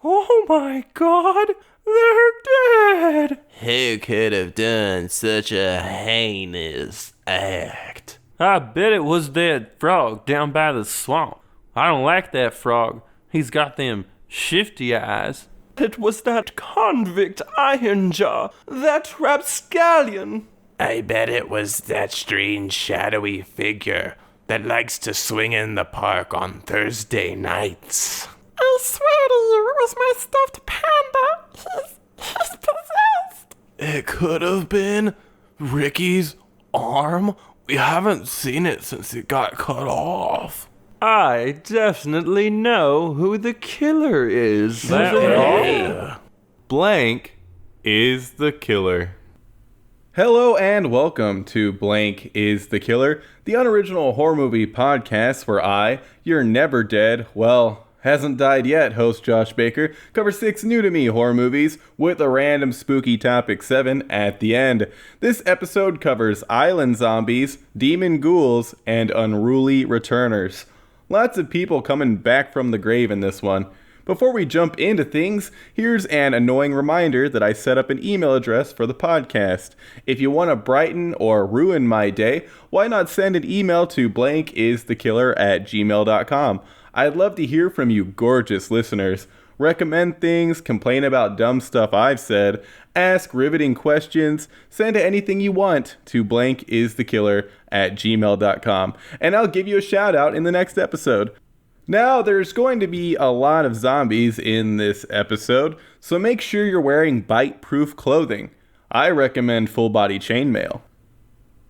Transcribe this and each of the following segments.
Oh my God, they're dead! Who could have done such a heinous act? I bet it was that frog down by the swamp. I don't like that frog. He's got them shifty eyes. It was that convict Ironjaw, that rapscallion. I bet it was that strange shadowy figure that likes to swing in the park on Thursday nights. I swear to you, it was my stuffed panda. He's possessed. It could have been Ricky's arm. We haven't seen it since it got cut off. I definitely know who the killer is. Blank is the killer. Hello and welcome to Blank is the Killer, the unoriginal horror movie podcast where you're never dead, hasn't died yet, host Josh Baker, covers 6 new-to-me horror movies with a random spooky topic 7 at the end. This episode covers island zombies, demon ghouls, and unruly returners. Lots of people coming back from the grave in this one. Before we jump into things, here's an annoying reminder that I set up an email address for the podcast. If you want to brighten or ruin my day, why not send an email to blankisthekiller@gmail.com. I'd love to hear from you gorgeous listeners. Recommend things, complain about dumb stuff I've said, ask riveting questions, send anything you want to blankisthekiller@gmail.com, and I'll give you a shout out in the next episode. Now, there's going to be a lot of zombies in this episode, so make sure you're wearing bite-proof clothing. I recommend full-body chainmail.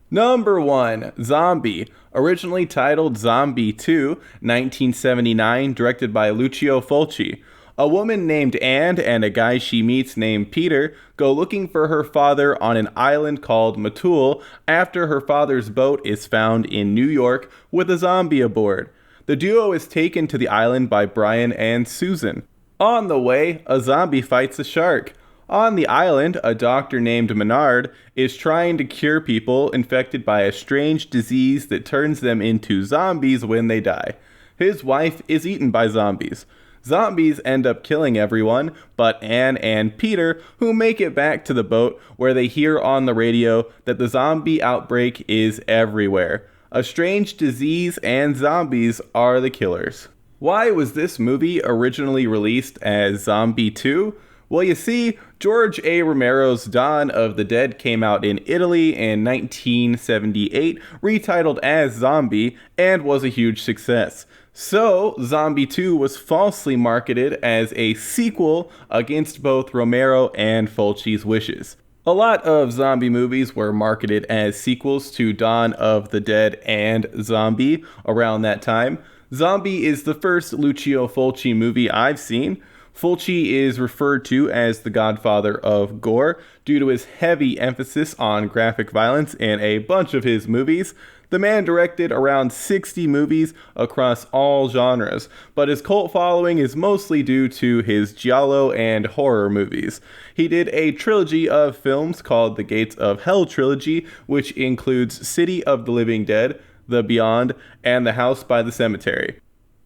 Number 1, Zombie. Originally titled Zombie 2, 1979, directed by Lucio Fulci. A woman named Anne and a guy she meets named Peter go looking for her father on an island called Matul after her father's boat is found in New York with a zombie aboard. The duo is taken to the island by Brian and Susan. On the way, a zombie fights a shark. On the island, a doctor named Menard is trying to cure people infected by a strange disease that turns them into zombies when they die. His wife is eaten by zombies. Zombies end up killing everyone, but Anne and Peter, who make it back to the boat where they hear on the radio that the zombie outbreak is everywhere. A strange disease and zombies are the killers. Why was this movie originally released as Zombie 2? Well, you see, George A. Romero's Dawn of the Dead came out in Italy in 1978, retitled as Zombie, and was a huge success. So, Zombie 2 was falsely marketed as a sequel against both Romero and Fulci's wishes. A lot of zombie movies were marketed as sequels to Dawn of the Dead and Zombie around that time. Zombie is the first Lucio Fulci movie I've seen. Fulci is referred to as the godfather of gore due to his heavy emphasis on graphic violence in a bunch of his movies. The man directed around 60 movies across all genres, but his cult following is mostly due to his giallo and horror movies. He did a trilogy of films called the Gates of Hell trilogy, which includes City of the Living Dead, The Beyond, and The House by the Cemetery.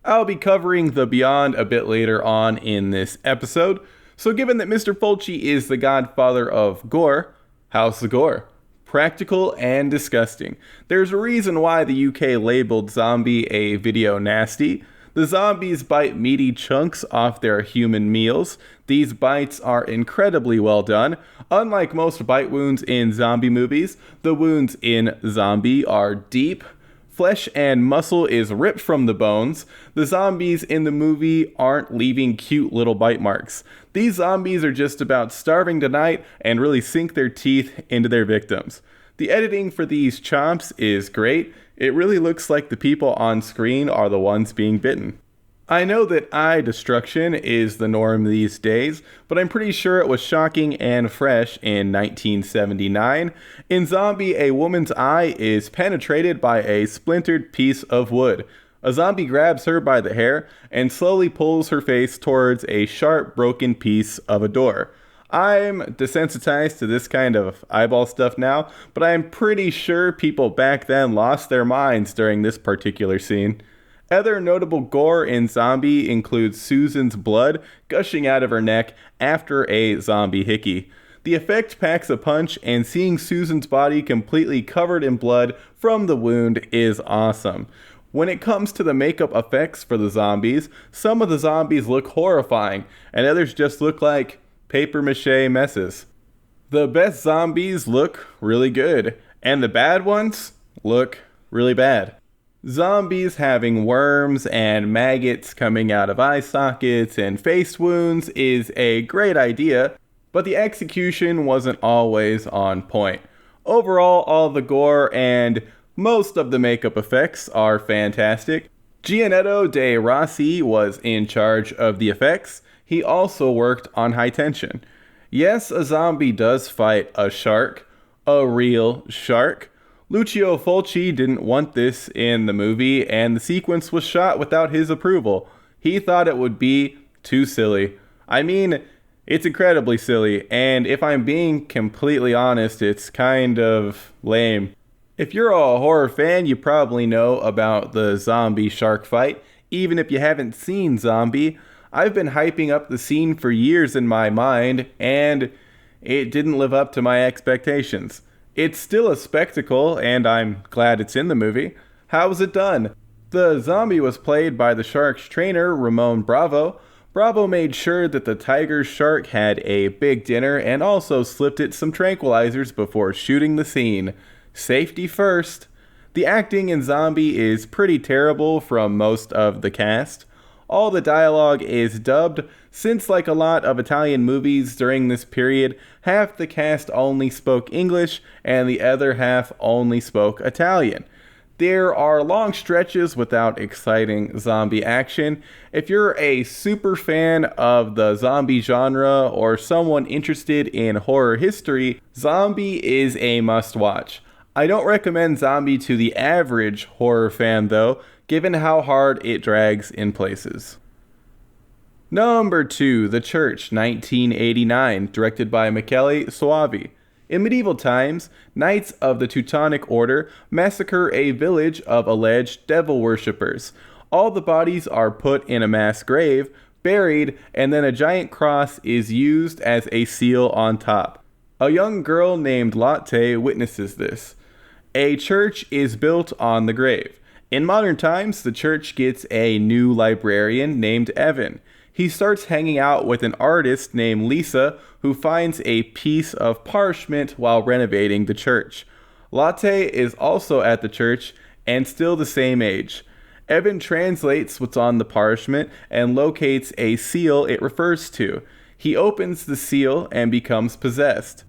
I'll be covering The Beyond a bit later on in this episode, so given that Mr. Fulci is the godfather of gore, how's the gore? Practical and disgusting. There's a reason why the UK labeled Zombie a video nasty. The zombies bite meaty chunks off their human meals. These bites are incredibly well done. Unlike most bite wounds in zombie movies, the wounds in Zombie are deep. Flesh and muscle is ripped from the bones. The zombies in the movie aren't leaving cute little bite marks. These zombies are just about starving tonight and really sink their teeth into their victims. The editing for these chomps is great. It really looks like the people on screen are the ones being bitten. I know that eye destruction is the norm these days, but I'm pretty sure it was shocking and fresh in 1979. In Zombie, a woman's eye is penetrated by a splintered piece of wood. A zombie grabs her by the hair and slowly pulls her face towards a sharp, broken piece of a door. I'm desensitized to this kind of eyeball stuff now, but I'm pretty sure people back then lost their minds during this particular scene. Other notable gore in Zombie includes Susan's blood gushing out of her neck after a zombie hickey. The effect packs a punch, and seeing Susan's body completely covered in blood from the wound is awesome. When it comes to the makeup effects for the zombies, some of the zombies look horrifying, and others just look like papier-mâché messes. The best zombies look really good, and the bad ones look really bad. Zombies having worms and maggots coming out of eye sockets and face wounds is a great idea, but the execution wasn't always on point. Overall, all the gore and most of the makeup effects are fantastic. Gianetto de Rossi was in charge of the effects. He also worked on high tension. Yes, a zombie does fight a shark, a real shark. Lucio Fulci didn't want this in the movie, and the sequence was shot without his approval. He thought it would be too silly. I mean, it's incredibly silly, and if I'm being completely honest, it's kind of lame. If you're a horror fan, you probably know about the zombie shark fight. Even if you haven't seen Zombie, I've been hyping up the scene for years in my mind, and it didn't live up to my expectations. It's still a spectacle, and I'm glad it's in the movie. How was it done? The zombie was played by the shark's trainer, Ramon Bravo. Bravo made sure that the tiger shark had a big dinner and also slipped it some tranquilizers before shooting the scene. Safety first. The acting in Zombie is pretty terrible from most of the cast. All the dialogue is dubbed, since like a lot of Italian movies during this period, half the cast only spoke English and the other half only spoke Italian. There are long stretches without exciting zombie action. If you're a super fan of the zombie genre or someone interested in horror history, Zombie is a must-watch. I don't recommend Zombie to the average horror fan though, given how hard it drags in places. Number 2, The Church, 1989, directed by Michele Soavi. In medieval times, Knights of the Teutonic Order massacre a village of alleged devil worshippers. All the bodies are put in a mass grave, buried, and then a giant cross is used as a seal on top. A young girl named Lotte witnesses this. A church is built on the grave. In modern times, the church gets a new librarian named Evan. He starts hanging out with an artist named Lisa, who finds a piece of parchment while renovating the church. Lotte is also at the church and still the same age. Evan translates what's on the parchment and locates a seal it refers to. He opens the seal and becomes possessed.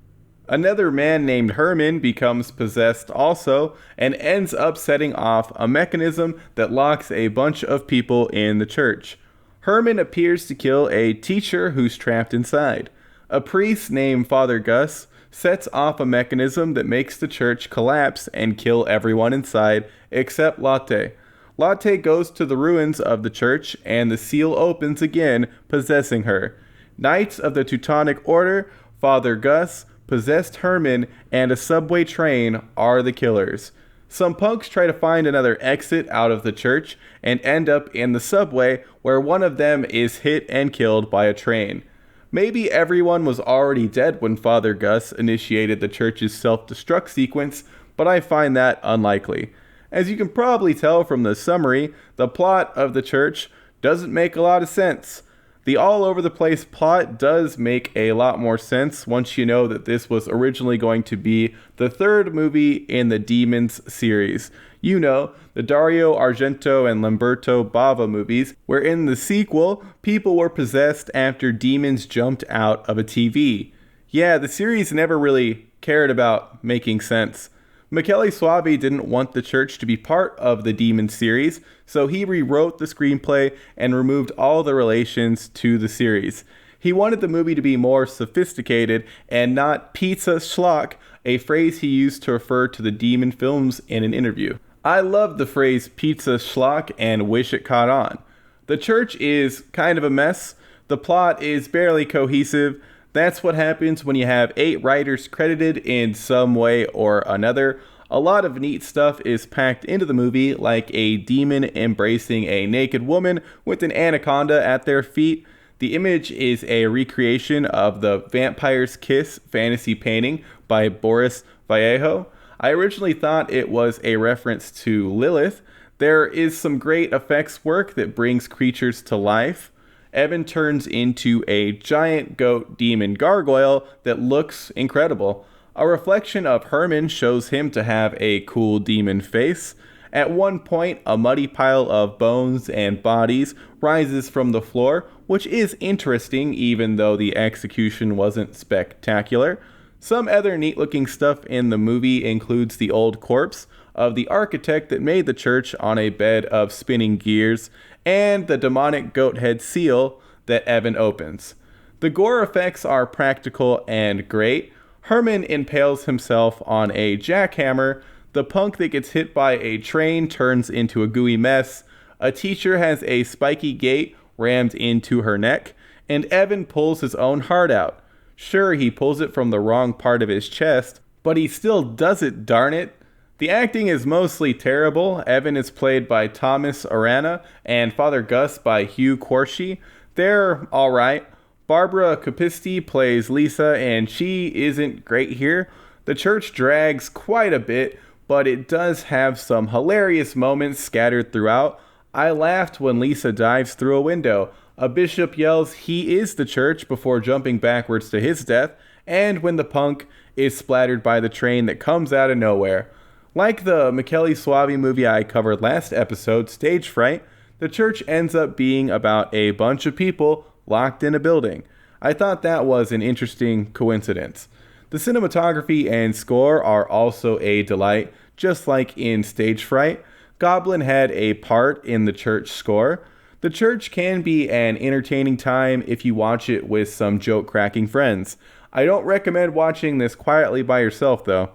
Another man named Herman becomes possessed also and ends up setting off a mechanism that locks a bunch of people in the church. Herman appears to kill a teacher who's trapped inside. A priest named Father Gus sets off a mechanism that makes the church collapse and kill everyone inside except Lotte. Lotte goes to the ruins of the church and the seal opens again, possessing her. Knights of the Teutonic Order, Father Gus, possessed Herman, and a subway train are the killers. Some punks try to find another exit out of the church and end up in the subway where one of them is hit and killed by a train. Maybe everyone was already dead when Father Gus initiated the church's self-destruct sequence, but I find that unlikely. As you can probably tell from the summary, the plot of the church doesn't make a lot of sense. The all-over-the-place plot does make a lot more sense once you know that this was originally going to be the third movie in the Demons series. You know, the Dario Argento and Lamberto Bava movies, where in the sequel, people were possessed after demons jumped out of a TV. Yeah, the series never really cared about making sense. Michele Soavi didn't want the church to be part of the Demon series, so he rewrote the screenplay and removed all the relations to the series. He wanted the movie to be more sophisticated and not pizza schlock, a phrase he used to refer to the Demon films in an interview. I love the phrase pizza schlock and wish it caught on. The church is kind of a mess. The plot is barely cohesive. That's what happens when you have 8 writers credited in some way or another. A lot of neat stuff is packed into the movie, like a demon embracing a naked woman with an anaconda at their feet. The image is a recreation of the Vampire's Kiss fantasy painting by Boris Vallejo. I originally thought it was a reference to Lilith. There is some great effects work that brings creatures to life. Evan turns into a giant goat demon gargoyle that looks incredible. A reflection of Herman shows him to have a cool demon face. At one point, a muddy pile of bones and bodies rises from the floor, which is interesting even though the execution wasn't spectacular. Some other neat-looking stuff in the movie includes the old corpse of the architect that made the church on a bed of spinning gears, and the demonic goat head seal that Evan opens. The gore effects are practical and great. Herman impales himself on a jackhammer. The punk that gets hit by a train turns into a gooey mess. A teacher has a spiky gate rammed into her neck, and Evan pulls his own heart out. Sure, he pulls it from the wrong part of his chest, but he still does it, darn it. The acting is mostly terrible. Evan is played by Thomas Arana, and Father Gus by Hugh Corshi. They're alright. Barbara Capisti plays Lisa, and she isn't great here. The church drags quite a bit, but it does have some hilarious moments scattered throughout. I laughed when Lisa dives through a window. A bishop yells he is the church before jumping backwards to his death, and when the punk is splattered by the train that comes out of nowhere. Like the Michele Soavi movie I covered last episode, Stage Fright, the church ends up being about a bunch of people locked in a building. I thought that was an interesting coincidence. The cinematography and score are also a delight, just like in Stage Fright. Goblin had a part in the church score. The church can be an entertaining time if you watch it with some joke-cracking friends. I don't recommend watching this quietly by yourself, though.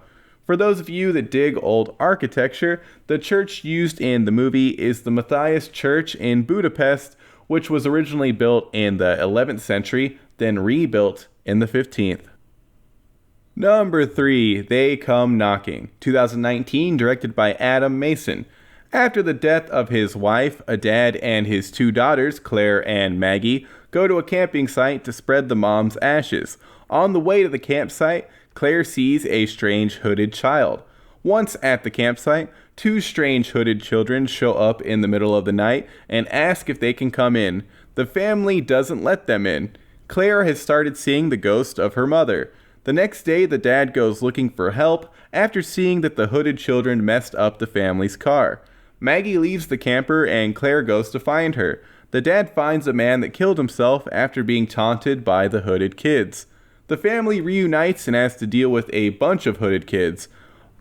For those of you that dig old architecture, the church used in the movie is the Matthias Church in Budapest, which was originally built in the 11th century, then rebuilt in the 15th. Number 3, They Come Knocking, 2019, directed by Adam Mason. After the death of his wife, a dad and his 2 daughters, Claire and Maggie, go to a camping site to spread the mom's ashes. On the way to the campsite, Claire sees a strange hooded child. Once at the campsite, 2 strange hooded children show up in the middle of the night and ask if they can come in. The family doesn't let them in. Claire has started seeing the ghost of her mother. The next day, the dad goes looking for help after seeing that the hooded children messed up the family's car. Maggie leaves the camper and Claire goes to find her. The dad finds a man that killed himself after being taunted by the hooded kids. The family reunites and has to deal with a bunch of hooded kids.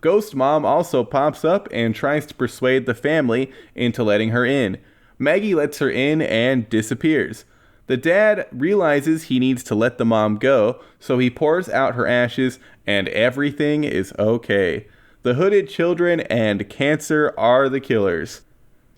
Ghost Mom also pops up and tries to persuade the family into letting her in. Maggie lets her in and disappears. The dad realizes he needs to let the mom go, so he pours out her ashes and everything is okay. The hooded children and cancer are the killers.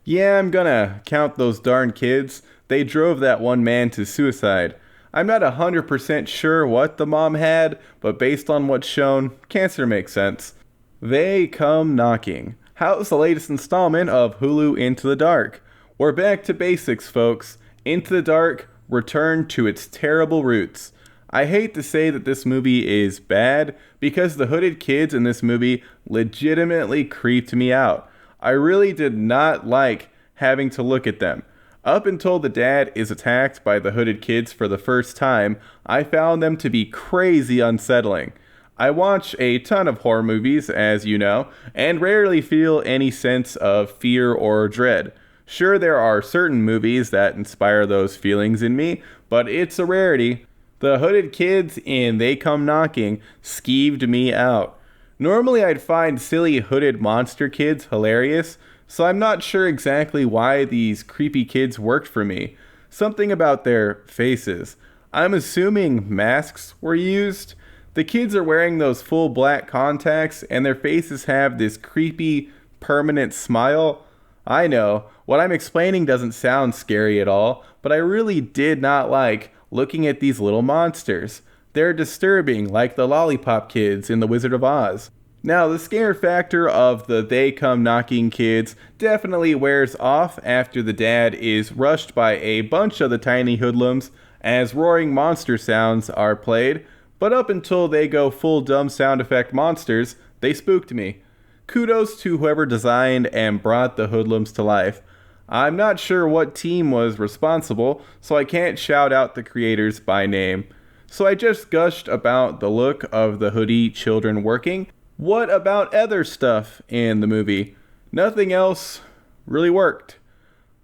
Yeah, I'm gonna count those darn kids. They drove that one man to suicide. I'm not 100% sure what the mom had, but based on what's shown, cancer makes sense. They Come Knocking. How's the latest installment of Hulu Into the Dark? We're back to basics, folks. Into the Dark returned to its terrible roots. I hate to say that this movie is bad, because the hooded kids in this movie legitimately creeped me out. I really did not like having to look at them. Up until the dad is attacked by the hooded kids for the first time, I found them to be crazy unsettling. I watch a ton of horror movies, as you know, and rarely feel any sense of fear or dread. Sure, there are certain movies that inspire those feelings in me, but it's a rarity. The hooded kids in They Come Knocking skeeved me out. Normally I'd find silly hooded monster kids hilarious, so I'm not sure exactly why these creepy kids worked for me. Something about their faces. I'm assuming masks were used. The kids are wearing those full black contacts and their faces have this creepy, permanent smile. I know, what I'm explaining doesn't sound scary at all, but I really did not like looking at these little monsters. They're disturbing, like the lollipop kids in The Wizard of Oz. Now, the scare factor of the they come knocking kids definitely wears off after the dad is rushed by a bunch of the tiny hoodlums as roaring monster sounds are played, but up until they go full dumb sound effect monsters, they spooked me. Kudos to whoever designed and brought the hoodlums to life. I'm not sure what team was responsible, so I can't shout out the creators by name. So I just gushed about the look of the hoodie children working. What about other stuff in the movie? Nothing else really worked.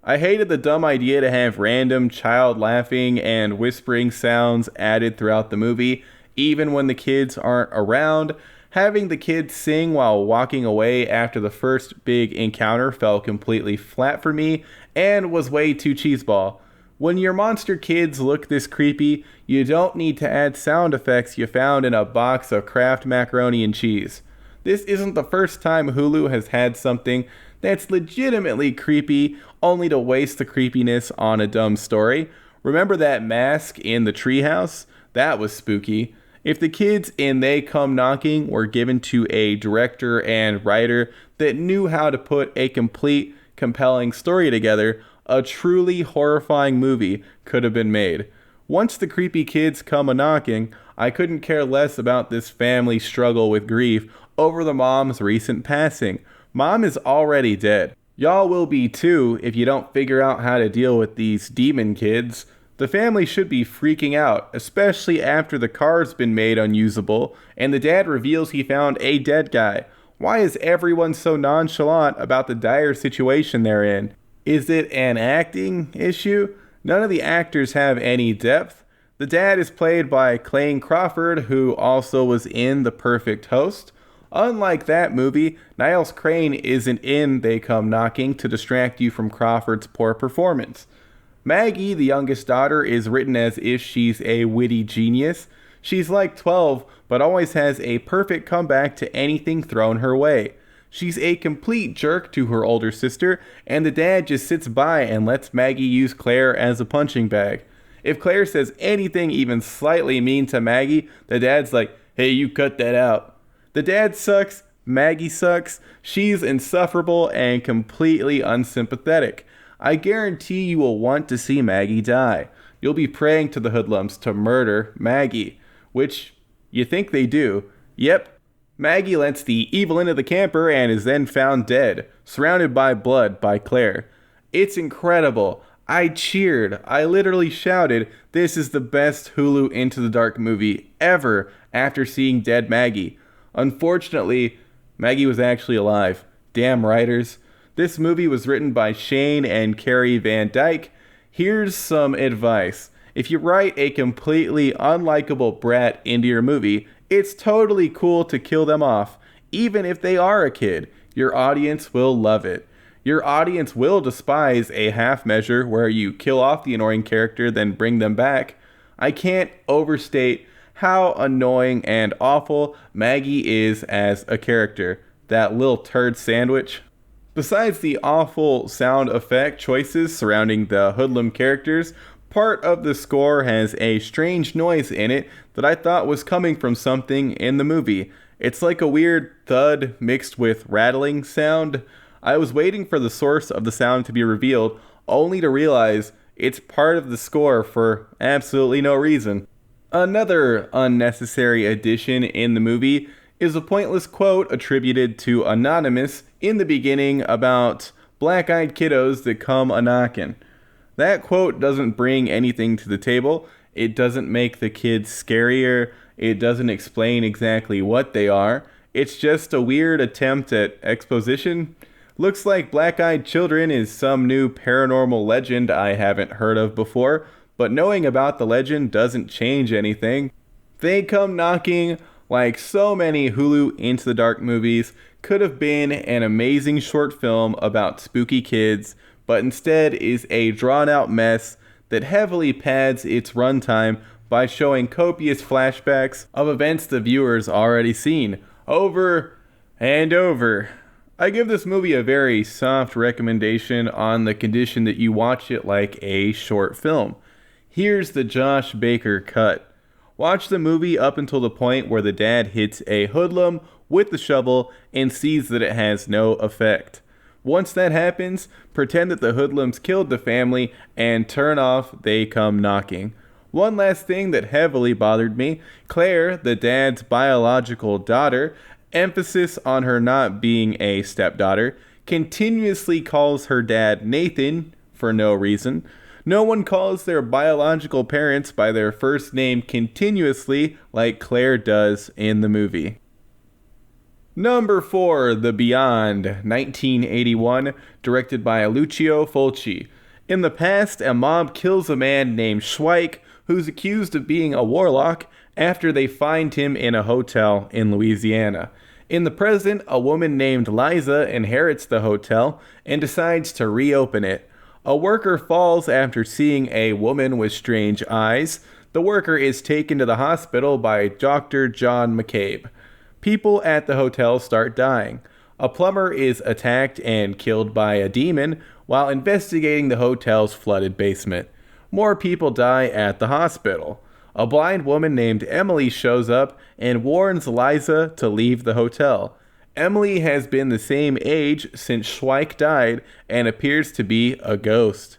I hated the dumb idea to have random child laughing and whispering sounds added throughout the movie, even when the kids aren't around. Having the kids sing while walking away after the first big encounter fell completely flat for me and was way too cheeseball. When your monster kids look this creepy, you don't need to add sound effects you found in a box of Kraft macaroni and cheese. This isn't the first time Hulu has had something that's legitimately creepy, only to waste the creepiness on a dumb story. Remember that mask in the treehouse? That was spooky. If the kids in They Come Knocking were given to a director and writer that knew how to put a complete, compelling story together, a truly horrifying movie could have been made. Once the creepy kids come a-knocking, I couldn't care less about this family struggle with grief over the mom's recent passing. Mom is already dead. Y'all will be too if you don't figure out how to deal with these demon kids. The family should be freaking out, especially after the car's been made unusable and the dad reveals he found a dead guy. Why is everyone so nonchalant about the dire situation they're in? Is it an acting issue? None of the actors have any depth. The dad is played by Clayne Crawford, who also was in The Perfect Host. Unlike that movie, Niles Crane isn't in They Come Knocking to distract you from Crawford's poor performance. Maggie, the youngest daughter, is written as if she's a witty genius. She's like 12, but always has a perfect comeback to anything thrown her way. She's a complete jerk to her older sister, and the dad just sits by and lets Maggie use Claire as a punching bag. If Claire says anything even slightly mean to Maggie, the dad's like, "Hey, you cut that out." The dad sucks, Maggie sucks, she's insufferable and completely unsympathetic. I guarantee you will want to see Maggie die. You'll be praying to the hoodlums to murder Maggie, which you think they do. Yep, Maggie lets the evil into the camper and is then found dead, surrounded by blood by Claire. It's incredible. I cheered. I literally shouted, "This is the best Hulu Into the Dark movie ever," after seeing dead Maggie. Unfortunately, Maggie was actually alive. Damn writers. This movie was written by Shane and Carrie Van Dyke. Here's some advice. If you write a completely unlikable brat into your movie, it's totally cool to kill them off. Even if they are a kid, your audience will love it. Your audience will despise a half measure where you kill off the annoying character then bring them back. I can't overstate how annoying and awful Maggie is as a character. That little turd sandwich. Besides the awful sound effect choices surrounding the hoodlum characters, part of the score has a strange noise in it that I thought was coming from something in the movie. It's like a weird thud mixed with rattling sound. I was waiting for the source of the sound to be revealed, only to realize it's part of the score for absolutely no reason. Another unnecessary addition in the movie is a pointless quote attributed to Anonymous in the beginning about black-eyed kiddos that come a-knockin'. That quote doesn't bring anything to the table. It doesn't make the kids scarier. It doesn't explain exactly what they are. It's just a weird attempt at exposition. Looks like black-eyed children is some new paranormal legend I haven't heard of before, but knowing about the legend doesn't change anything. They Come Knocking, like so many Hulu Into the Dark movies, could have been an amazing short film about spooky kids, but instead is a drawn-out mess that heavily pads its runtime by showing copious flashbacks of events the viewer's already seen, over and over. I give this movie a very soft recommendation on the condition that you watch it like a short film. Here's the Josh Baker cut. Watch the movie up until the point where the dad hits a hoodlum with the shovel and sees that it has no effect. Once that happens, pretend that the hoodlums killed the family and turn off They Come Knocking. One last thing that heavily bothered me, Claire, the dad's biological daughter, emphasis on her not being a stepdaughter, continuously calls her dad Nathan for no reason. No one calls their biological parents by their first name continuously like Claire does in the movie. Number 4, The Beyond, 1981, directed by Lucio Fulci. In the past, a mob kills a man named Schweik, who's accused of being a warlock, after they find him in a hotel in Louisiana. In the present, a woman named Liza inherits the hotel and decides to reopen it. A worker falls after seeing a woman with strange eyes. The worker is taken to the hospital by Dr. John McCabe. People at the hotel start dying. A plumber is attacked and killed by a demon while investigating the hotel's flooded basement. More people die at the hospital. A blind woman named Emily shows up and warns Liza to leave the hotel. Emily has been the same age since Schweik died and appears to be a ghost.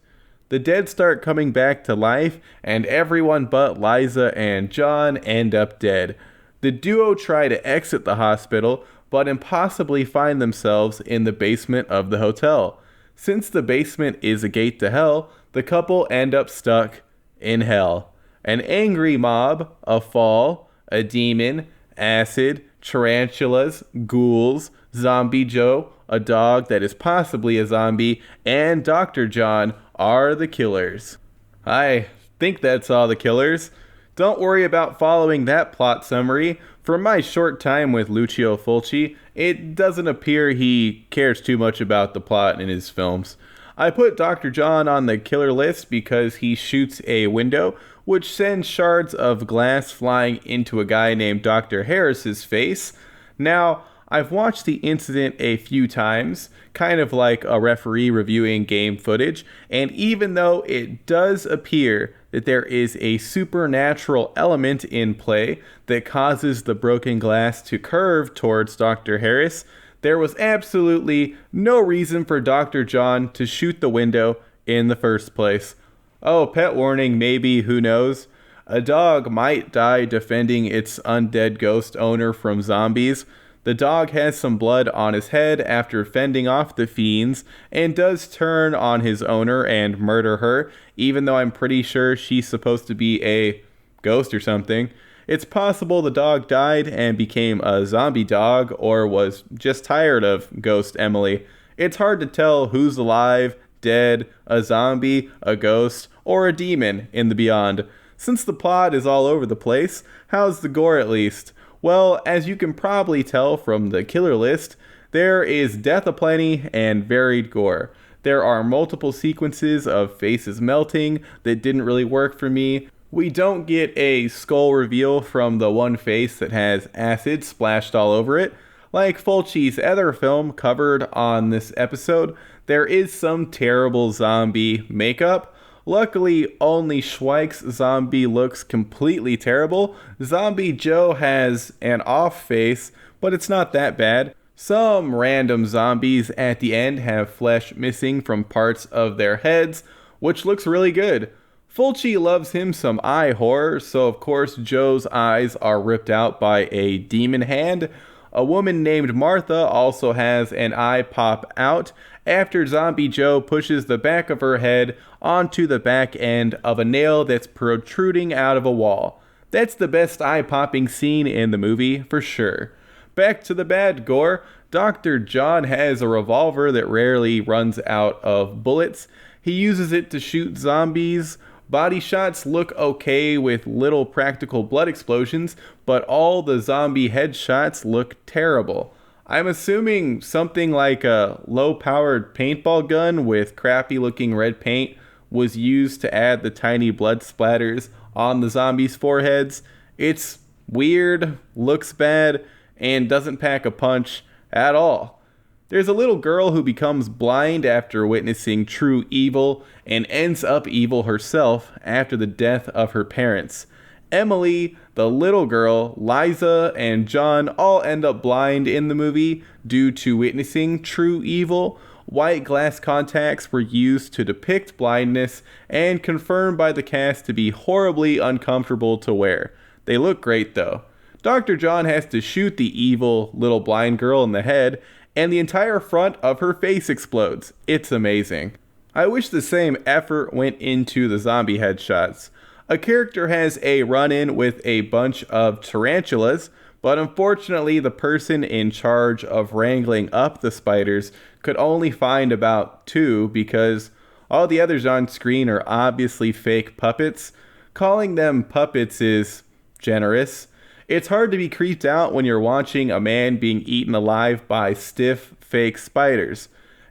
The dead start coming back to life, and everyone but Liza and John end up dead. The duo try to exit the hospital, but impossibly find themselves in the basement of the hotel. Since the basement is a gate to hell, the couple end up stuck in hell. An angry mob, a fall, a demon, acid, tarantulas, ghouls, Zombie Joe, a dog that is possibly a zombie, and Dr. John are the killers. I think that's all the killers. Don't worry about following that plot summary. From my short time with Lucio Fulci, it doesn't appear he cares too much about the plot in his films. I put Dr. John on the killer list because he shoots a window, which sends shards of glass flying into a guy named Dr. Harris's face. Now, I've watched the incident a few times, kind of like a referee reviewing game footage, and even though it does appear that there is a supernatural element in play that causes the broken glass to curve towards Dr. Harris, there was absolutely no reason for Dr. John to shoot the window in the first place. Oh, pet warning, maybe, who knows? A dog might die defending its undead ghost owner from zombies. The dog has some blood on his head after fending off the fiends and does turn on his owner and murder her, even though I'm pretty sure she's supposed to be a ghost or something. It's possible the dog died and became a zombie dog or was just tired of Ghost Emily. It's hard to tell who's alive, dead, a zombie, a ghost, or a demon in the Beyond. Since the plot is all over the place, how's the gore at least? Well, as you can probably tell from the killer list, there is death aplenty and varied gore. There are multiple sequences of faces melting that didn't really work for me. We don't get a skull reveal from the one face that has acid splashed all over it. Like Fulci's other film covered on this episode, there is some terrible zombie makeup. Luckily, only Schweik's zombie looks completely terrible. Zombie Joe has an off face, but it's not that bad. Some random zombies at the end have flesh missing from parts of their heads, which looks really good. Fulci loves him some eye horror, so of course Joe's eyes are ripped out by a demon hand. A woman named Martha also has an eye pop out after Zombie Joe pushes the back of her head onto the back end of a nail that's protruding out of a wall. That's the best eye-popping scene in the movie, for sure. Back to the bad gore, Dr. John has a revolver that rarely runs out of bullets. He uses it to shoot zombies. Body shots look okay with little practical blood explosions, but all the zombie headshots look terrible. I'm assuming something like a low-powered paintball gun with crappy-looking red paint was used to add the tiny blood splatters on the zombies' foreheads. It's weird, looks bad, and doesn't pack a punch at all. There's a little girl who becomes blind after witnessing true evil and ends up evil herself after the death of her parents. Emily, the little girl, Liza, and John all end up blind in the movie due to witnessing true evil. White glass contacts were used to depict blindness and confirmed by the cast to be horribly uncomfortable to wear. They look great though. Dr. John has to shoot the evil little blind girl in the head, and the entire front of her face explodes. It's amazing. I wish the same effort went into the zombie headshots. A character has a run-in with a bunch of tarantulas, but unfortunately the person in charge of wrangling up the spiders could only find about 2 because all the others on screen are obviously fake puppets. Calling them puppets is generous. It's hard to be creeped out when you're watching a man being eaten alive by stiff, fake spiders.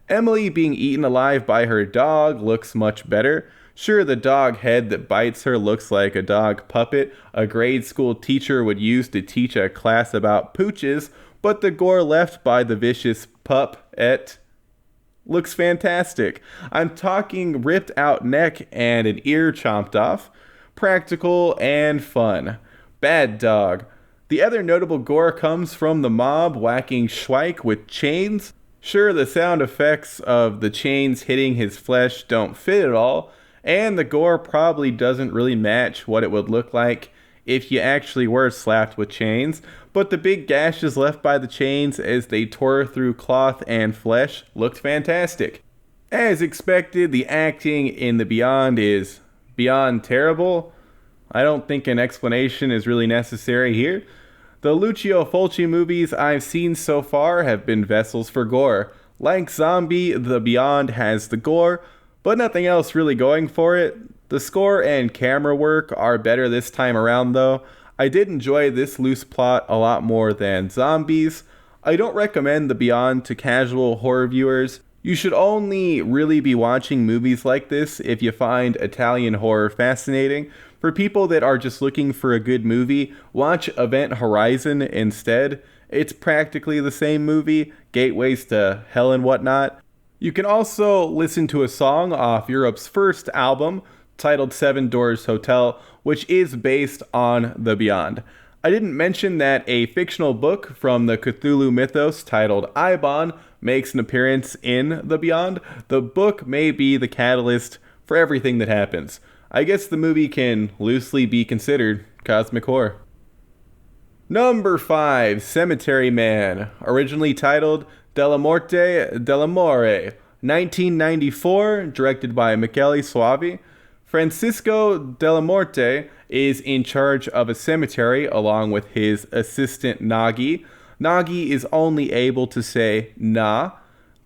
Emily being eaten alive by her dog looks much better. Sure, the dog head that bites her looks like a dog puppet a grade school teacher would use to teach a class about pooches, but the gore left by the vicious pup-et looks fantastic. I'm talking ripped out neck and an ear chomped off. Practical and fun. Bad dog. The other notable gore comes from the mob whacking Schweik with chains. Sure, the sound effects of the chains hitting his flesh don't fit at all, and the gore probably doesn't really match what it would look like if you actually were slapped with chains, but the big gashes left by the chains as they tore through cloth and flesh looked fantastic. As expected, the acting in The Beyond is beyond terrible. I don't think an explanation is really necessary here. The Lucio Fulci movies I've seen so far have been vessels for gore. Like Zombie, The Beyond has the gore, but nothing else really going for it. The score and camera work are better this time around though. I did enjoy this loose plot a lot more than Zombies. I don't recommend The Beyond to casual horror viewers. You should only really be watching movies like this if you find Italian horror fascinating. For people that are just looking for a good movie, watch Event Horizon instead. It's practically the same movie, gateways to hell and whatnot. You can also listen to a song off Europe's first album, titled Seven Doors Hotel, which is based on The Beyond. I didn't mention that a fictional book from the Cthulhu mythos titled Ibon makes an appearance in The Beyond. The book may be the catalyst for everything that happens. I guess the movie can loosely be considered cosmic horror. Number 5, Cemetery Man, originally titled Dellamorte, Dellamore, 1994, directed by Michele Soavi. Francisco Dellamorte is in charge of a cemetery along with his assistant Nagi. Nagi is only able to say nah.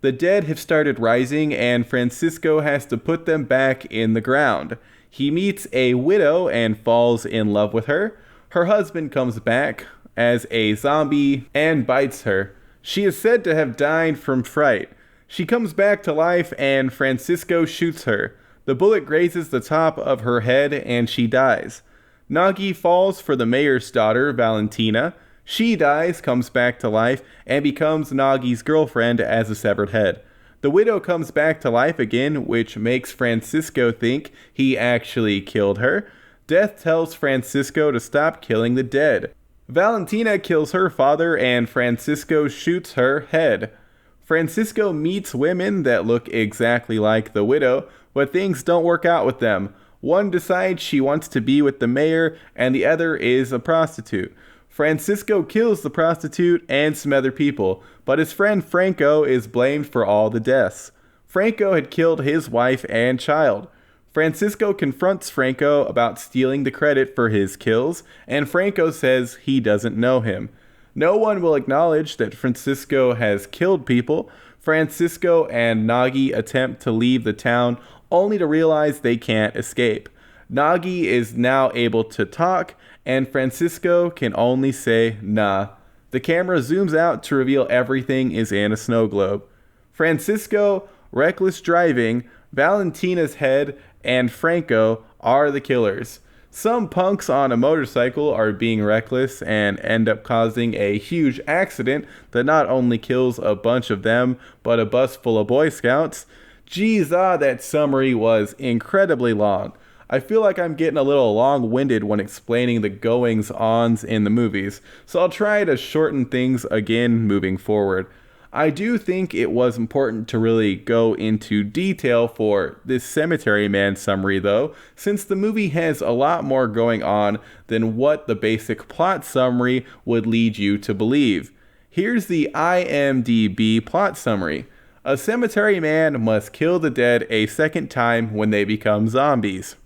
The dead have started rising and Francisco has to put them back in the ground. He meets a widow and falls in love with her. Her husband comes back as a zombie and bites her. She is said to have died from fright. She comes back to life and Francisco shoots her. The bullet grazes the top of her head and she dies. Nagi falls for the mayor's daughter, Valentina. She dies, comes back to life, and becomes Nagi's girlfriend as a severed head. The widow comes back to life again, which makes Francisco think he actually killed her. Death tells Francisco to stop killing the dead. Valentina kills her father and Francisco shoots her head. Francisco meets women that look exactly like the widow, but things don't work out with them. One decides she wants to be with the mayor, and the other is a prostitute. Francisco kills the prostitute and some other people, but his friend Franco is blamed for all the deaths. Franco had killed his wife and child. Francisco confronts Franco about stealing the credit for his kills, and Franco says he doesn't know him. No one will acknowledge that Francisco has killed people. Francisco and Nagi attempt to leave the town, only to realize they can't escape. Nagi is now able to talk, and Francisco can only say nah. The camera zooms out to reveal everything is in a snow globe. Francisco, reckless driving, Valentina's head, and Franco are the killers. Some punks on a motorcycle are being reckless and end up causing a huge accident that not only kills a bunch of them, but a bus full of Boy Scouts. Geez, that summary was incredibly long. I feel like I'm getting a little long-winded when explaining the goings-ons in the movies, so I'll try to shorten things again moving forward. I do think it was important to really go into detail for this Cemetery Man summary though, since the movie has a lot more going on than what the basic plot summary would lead you to believe. Here's the IMDb plot summary. A cemetery man must kill the dead a second time when they become zombies.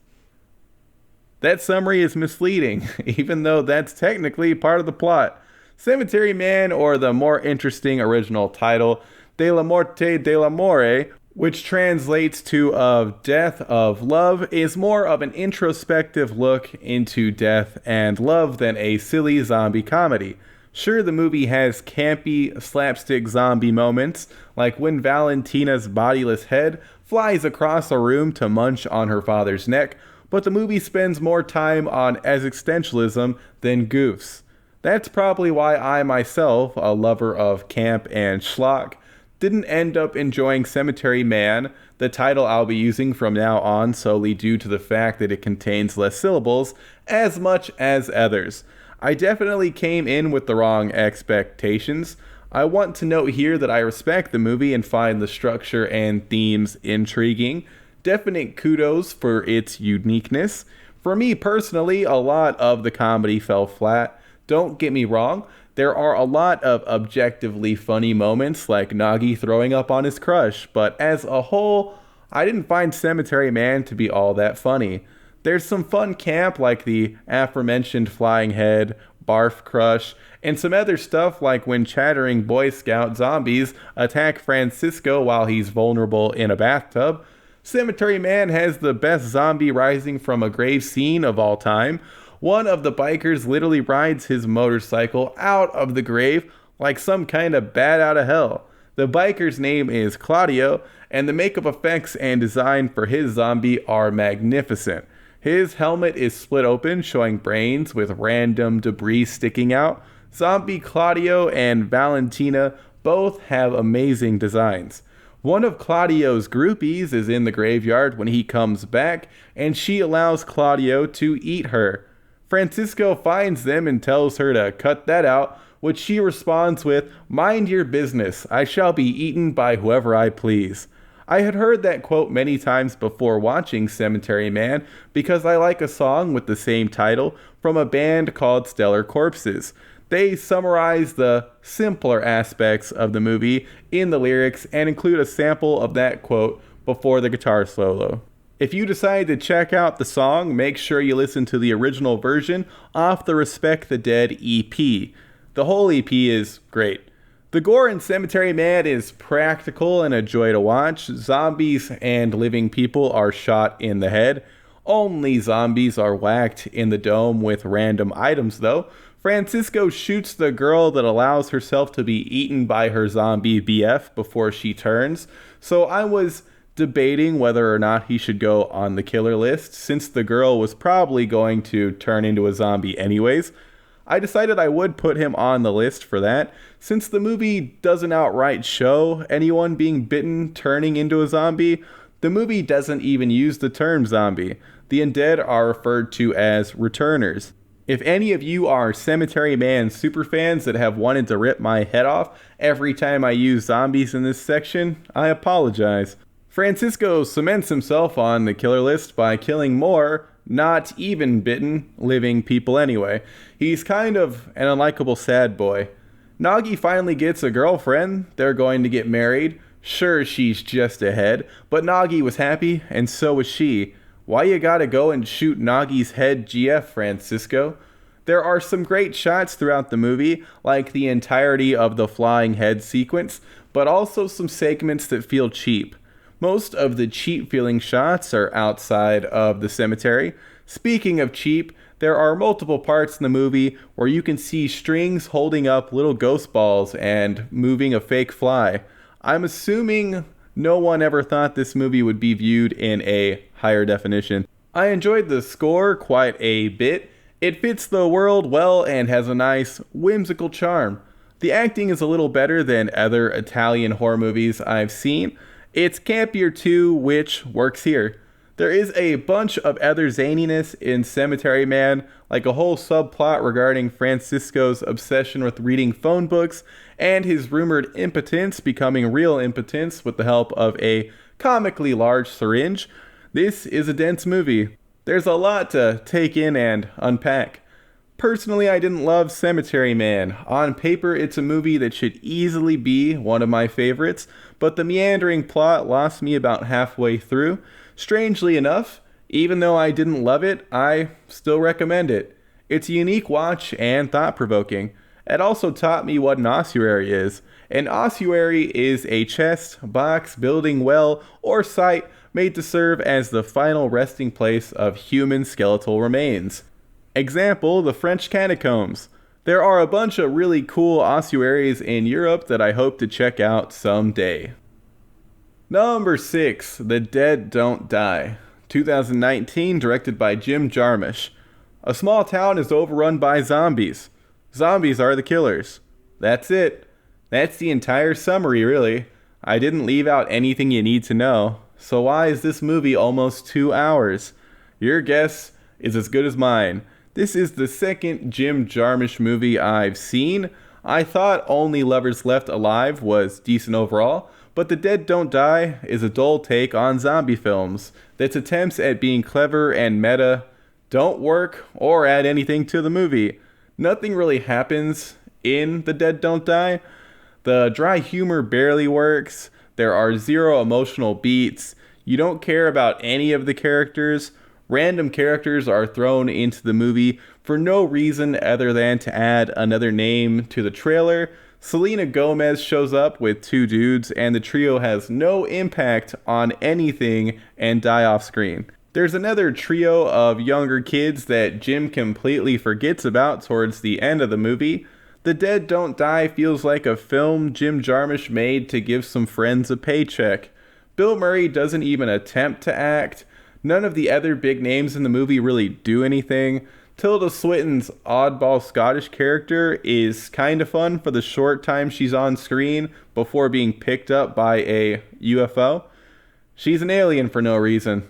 That summary is misleading, even though that's technically part of the plot. Cemetery Man, or the more interesting original title, Dellamorte Dellamore, which translates to Of Death of Love, is more of an introspective look into death and love than a silly zombie comedy. Sure, the movie has campy, slapstick zombie moments, like when Valentina's bodiless head flies across a room to munch on her father's neck, but the movie spends more time on existentialism than goofs. That's probably why I myself, a lover of camp and schlock, didn't end up enjoying Cemetery Man, the title I'll be using from now on solely due to the fact that it contains less syllables, as much as others. I definitely came in with the wrong expectations. I want to note here that I respect the movie and find the structure and themes intriguing. Definite kudos for its uniqueness. For me personally, a lot of the comedy fell flat. Don't get me wrong, there are a lot of objectively funny moments like Nagi throwing up on his crush, but as a whole, I didn't find Cemetery Man to be all that funny. There's some fun camp like the aforementioned flying head, barf crush, and some other stuff like when chattering Boy Scout zombies attack Francisco while he's vulnerable in a bathtub. Cemetery Man has the best zombie rising from a grave scene of all time. One of the bikers literally rides his motorcycle out of the grave like some kind of bat out of hell. The biker's name is Claudio, and the makeup effects and design for his zombie are magnificent. His helmet is split open, showing brains with random debris sticking out. Zombie Claudio and Valentina both have amazing designs. One of Claudio's groupies is in the graveyard when he comes back, and she allows Claudio to eat her. Francisco finds them and tells her to cut that out, which she responds with, "Mind your business, I shall be eaten by whoever I please." I had heard that quote many times before watching Cemetery Man because I like a song with the same title from a band called Stellar Corpses. They summarize the simpler aspects of the movie in the lyrics and include a sample of that quote before the guitar solo. If you decide to check out the song, make sure you listen to the original version off the Respect the Dead EP. The whole EP is great. The gore in Cemetery Man is practical and a joy to watch. Zombies and living people are shot in the head. Only zombies are whacked in the dome with random items though. Francisco shoots the girl that allows herself to be eaten by her zombie BF before she turns. So I was debating whether or not he should go on the killer list, since the girl was probably going to turn into a zombie anyways. I decided I would put him on the list for that, since the movie doesn't outright show anyone being bitten turning into a zombie. The movie doesn't even use the term zombie. The undead are referred to as returners. If any of you are Cemetery Man superfans that have wanted to rip my head off every time I use zombies in this section, I apologize. Francisco cements himself on the killer list by killing more, not even bitten, living people anyway. He's kind of an unlikable sad boy. Nagi finally gets a girlfriend. They're going to get married. Sure, she's just ahead, but Nagi was happy, and so was she. Why you gotta go and shoot Nagi's head, GF, Francisco? There are some great shots throughout the movie, like the entirety of the flying head sequence, but also some segments that feel cheap. Most of the cheap-feeling shots are outside of the cemetery. Speaking of cheap, there are multiple parts in the movie where you can see strings holding up little ghost balls and moving a fake fly. I'm assuming no one ever thought this movie would be viewed in a higher definition. I enjoyed the score quite a bit. It fits the world well and has a nice, whimsical charm. The acting is a little better than other Italian horror movies I've seen. It's campier too, which works here. There is a bunch of other zaniness in Cemetery Man, like a whole subplot regarding Francisco's obsession with reading phone books and his rumored impotence becoming real impotence with the help of a comically large syringe. This is a dense movie. There's a lot to take in and unpack. Personally, I didn't love Cemetery Man. On paper, it's a movie that should easily be one of my favorites, but the meandering plot lost me about halfway through. Strangely enough, even though I didn't love it, I still recommend it. It's a unique watch and thought-provoking. It also taught me what an ossuary is. An ossuary is a chest, box, building, well, or site made to serve as the final resting place of human skeletal remains. Example, the French catacombs. There are a bunch of really cool ossuaries in Europe that I hope to check out someday. Number 6, The Dead Don't Die. 2019, directed by Jim Jarmusch. A small town is overrun by zombies. Zombies are the killers. That's it. That's the entire summary, really. I didn't leave out anything you need to know. So why is this movie almost 2 hours? Your guess is as good as mine. This is the second Jim Jarmusch movie I've seen. I thought Only Lovers Left Alive was decent overall, but The Dead Don't Die is a dull take on zombie films that's attempts at being clever and meta don't work or add anything to the movie. Nothing really happens in The Dead Don't Die. The dry humor barely works. There are zero emotional beats. You don't care about any of the characters. Random characters are thrown into the movie for no reason other than to add another name to the trailer. Selena Gomez shows up with 2 dudes, and the trio has no impact on anything and die off screen. There's another trio of younger kids that Jim completely forgets about towards the end of the movie. The Dead Don't Die feels like a film Jim Jarmusch made to give some friends a paycheck. Bill Murray doesn't even attempt to act. None of the other big names in the movie really do anything. Tilda Swinton's oddball Scottish character is kind of fun for the short time she's on screen before being picked up by a UFO. She's an alien for no reason.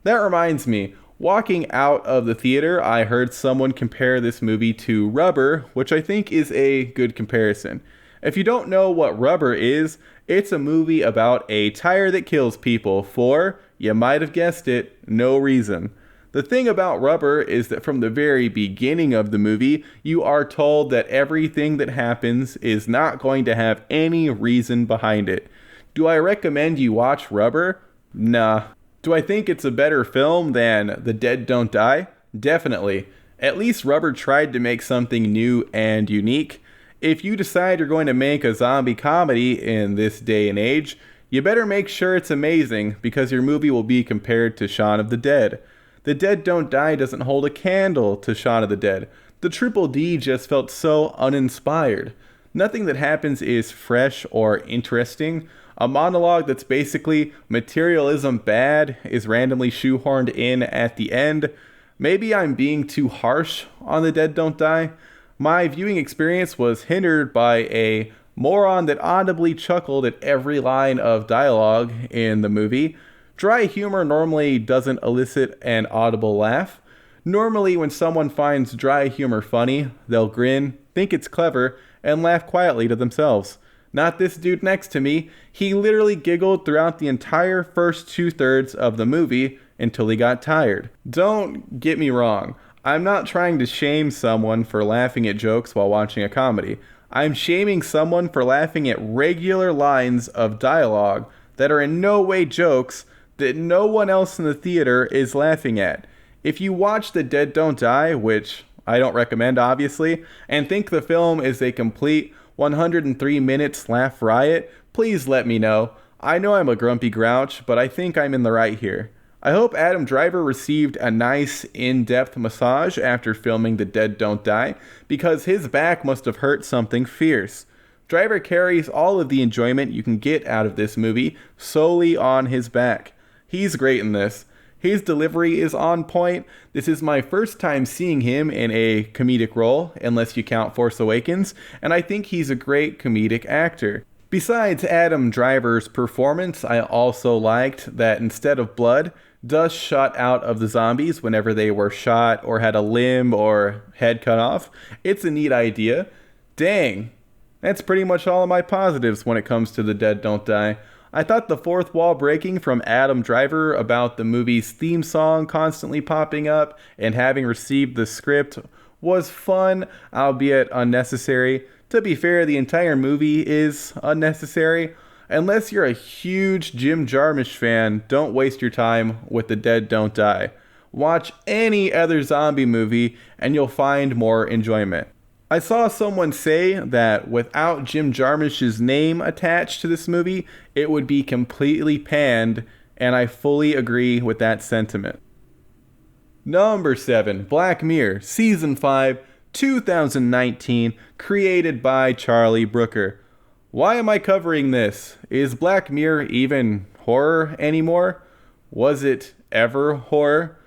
That reminds me, walking out of the theater, I heard someone compare this movie to Rubber, which I think is a good comparison. If you don't know what Rubber is, it's a movie about a tire that kills people for, you might have guessed it, no reason. The thing about Rubber is that from the very beginning of the movie, you are told that everything that happens is not going to have any reason behind it. Do I recommend you watch Rubber? Nah. Do I think it's a better film than The Dead Don't Die? Definitely. At least Rubber tried to make something new and unique. If you decide you're going to make a zombie comedy in this day and age, you better make sure it's amazing, because your movie will be compared to Shaun of the Dead. The Dead Don't Die doesn't hold a candle to Shaun of the Dead. The Triple D just felt so uninspired. Nothing that happens is fresh or interesting. A monologue that's basically materialism bad is randomly shoehorned in at the end. Maybe I'm being too harsh on The Dead Don't Die. My viewing experience was hindered by a moron that audibly chuckled at every line of dialogue in the movie. Dry humor normally doesn't elicit an audible laugh. Normally, when someone finds dry humor funny, they'll grin, think it's clever, and laugh quietly to themselves. Not this dude next to me. He literally giggled throughout the entire first 2/3 of the movie until he got tired. Don't get me wrong. I'm not trying to shame someone for laughing at jokes while watching a comedy. I'm shaming someone for laughing at regular lines of dialogue that are in no way jokes that no one else in the theater is laughing at. If you watch The Dead Don't Die, which I don't recommend obviously, and think the film is a complete 103 minutes laugh riot, please let me know. I know I'm a grumpy grouch, but I think I'm in the right here. I hope Adam Driver received a nice in-depth massage after filming The Dead Don't Die, because his back must have hurt something fierce. Driver carries all of the enjoyment you can get out of this movie solely on his back. He's great in this. His delivery is on point. This is my first time seeing him in a comedic role, unless you count Force Awakens, and I think he's a great comedic actor. Besides Adam Driver's performance, I also liked that instead of blood, dust shot out of the zombies whenever they were shot or had a limb or head cut off. It's a neat idea. Dang, that's pretty much all of my positives when it comes to The Dead Don't Die. I thought the fourth wall breaking from Adam Driver about the movie's theme song constantly popping up and having received the script was fun, albeit unnecessary. To be fair, the entire movie is unnecessary. Unless you're a huge Jim Jarmusch fan, don't waste your time with The Dead Don't Die. Watch any other zombie movie and you'll find more enjoyment. I saw someone say that without Jim Jarmusch's name attached to this movie, it would be completely panned, and I fully agree with that sentiment. Number 7, Black Mirror, Season 5, 2019, created by Charlie Brooker. Why am I covering this? Is Black Mirror even horror anymore? Was it ever horror?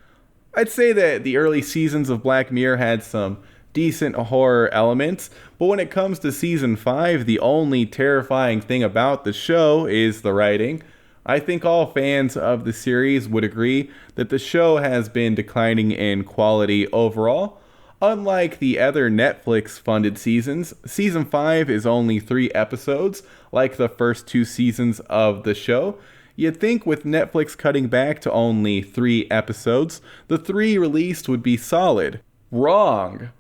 I'd say that the early seasons of Black Mirror had some decent horror elements, but when it comes to Season 5, the only terrifying thing about the show is the writing. I think all fans of the series would agree that the show has been declining in quality overall. Unlike the other Netflix-funded seasons, Season 5 is only 3 episodes, like the first 2 seasons of the show. You'd think with Netflix cutting back to only 3 episodes, the 3 released would be solid. Wrong!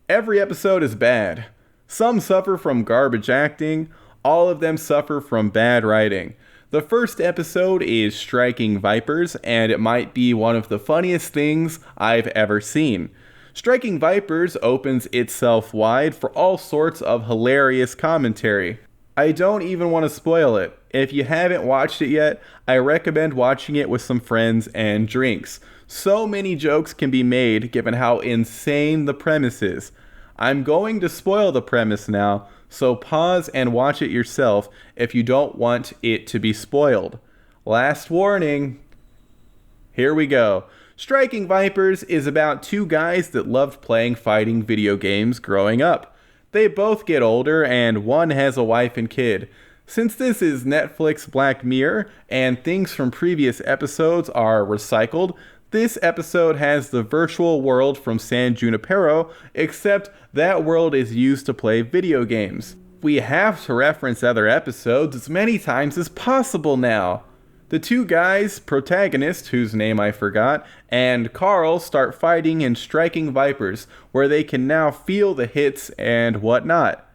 Every episode is bad. Some suffer from garbage acting, all of them suffer from bad writing. The first episode is Striking Vipers, and it might be one of the funniest things I've ever seen. Striking Vipers opens itself wide for all sorts of hilarious commentary. I don't even want to spoil it. If you haven't watched it yet, I recommend watching it with some friends and drinks. So many jokes can be made given how insane the premise is. I'm going to spoil the premise now, so pause and watch it yourself if you don't want it to be spoiled. Last warning. Here we go. Striking Vipers is about 2 guys that loved playing fighting video games growing up. They both get older and one has a wife and kid. Since this is Netflix Black Mirror and things from previous episodes are recycled, this episode has the virtual world from San Junipero, except that world is used to play video games. We have to reference other episodes as many times as possible now. The 2 guys, protagonist, whose name I forgot, and Carl start fighting in Striking Vipers, where they can now feel the hits and whatnot.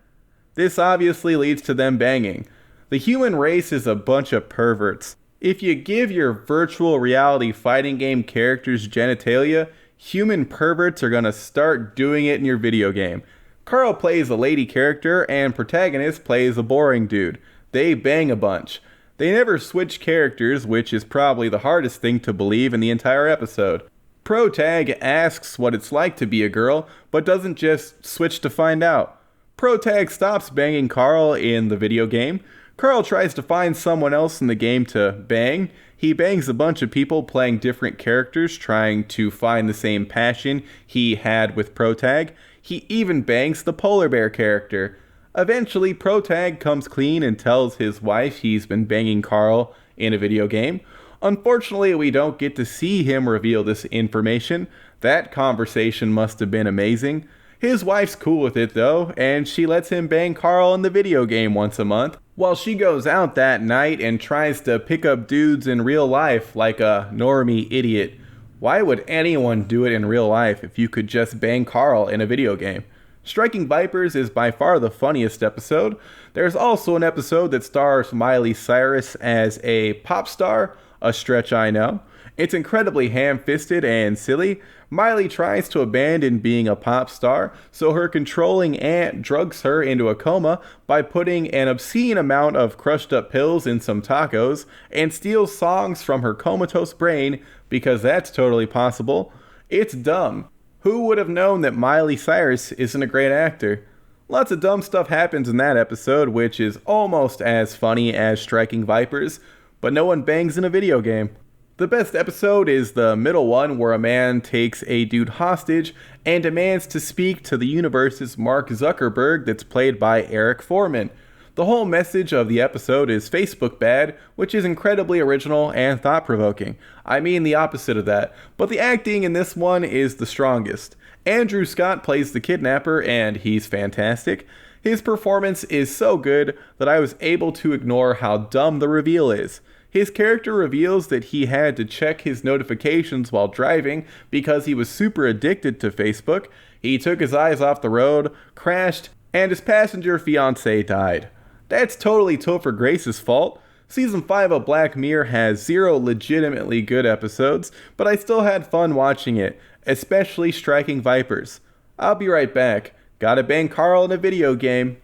This obviously leads to them banging. The human race is a bunch of perverts. If you give your virtual reality fighting game characters genitalia, human perverts are gonna start doing it in your video game. Carl plays a lady character and protagonist plays a boring dude. They bang a bunch. They never switch characters, which is probably the hardest thing to believe in the entire episode. Protag asks what it's like to be a girl, but doesn't just switch to find out. Protag stops banging Carl in the video game. Carl tries to find someone else in the game to bang. He bangs a bunch of people playing different characters, trying to find the same passion he had with Protag. He even bangs the polar bear character. Eventually, Protag comes clean and tells his wife he's been banging Carl in a video game. Unfortunately, we don't get to see him reveal this information. That conversation must have been amazing. His wife's cool with it though, and she lets him bang Carl in the video game once a month, while she goes out that night and tries to pick up dudes in real life like a normie idiot. Why would anyone do it in real life if you could just bang Carl in a video game? Striking Vipers is by far the funniest episode. There's also an episode that stars Miley Cyrus as a pop star, a stretch I know. It's incredibly ham-fisted and silly. Miley tries to abandon being a pop star, so her controlling aunt drugs her into a coma by putting an obscene amount of crushed up pills in some tacos and steals songs from her comatose brain because that's totally possible. It's dumb. Who would have known that Miley Cyrus isn't a great actor? Lots of dumb stuff happens in that episode, which is almost as funny as Striking Vipers, but no one bangs in a video game. The best episode is the middle one where a man takes a dude hostage and demands to speak to the universe's Mark Zuckerberg that's played by Eric Foreman. The whole message of the episode is Facebook bad, which is incredibly original and thought-provoking. I mean the opposite of that, but the acting in this one is the strongest. Andrew Scott plays the kidnapper, and he's fantastic. His performance is so good that I was able to ignore how dumb the reveal is. His character reveals that he had to check his notifications while driving because he was super addicted to Facebook. He took his eyes off the road, crashed, and his passenger fiance died. That's totally Topher Grace's fault. Season 5 of Black Mirror has 0 legitimately good episodes, but I still had fun watching it, especially Striking Vipers. I'll be right back. Gotta bang Carl in a video game.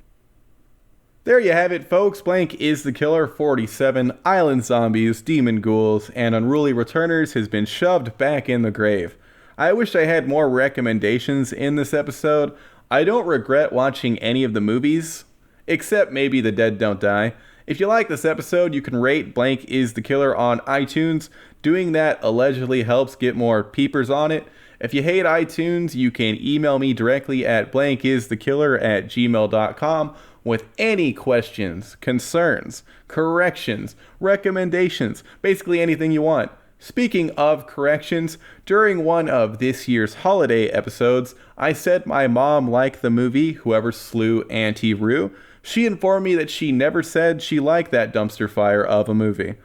There you have it, folks. Blank is the Killer 47, Island Zombies, Demon Ghouls, and Unruly Returners has been shoved back in the grave. I wish I had more recommendations in this episode. I don't regret watching any of the movies, except maybe The Dead Don't Die. If you like this episode, you can rate Blank is the Killer on iTunes. Doing that allegedly helps get more peepers on it. If you hate iTunes, you can email me directly at blankisthekiller@gmail.com with any questions, concerns, corrections, recommendations, basically anything you want. Speaking of corrections, during one of this year's holiday episodes, I said my mom liked the movie Whoever Slew Auntie Roo. She informed me that she never said she liked that dumpster fire of a movie.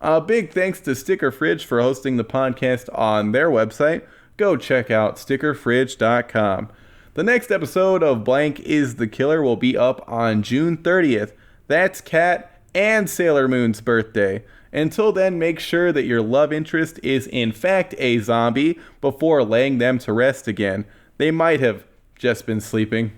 A big thanks to Sticker Fridge for hosting the podcast on their website. Go check out stickerfridge.com. The next episode of Blank is the Killer will be up on June 30th. That's Kat and Sailor Moon's birthday. Until then, make sure that your love interest is in fact a zombie before laying them to rest again. They might have just been sleeping.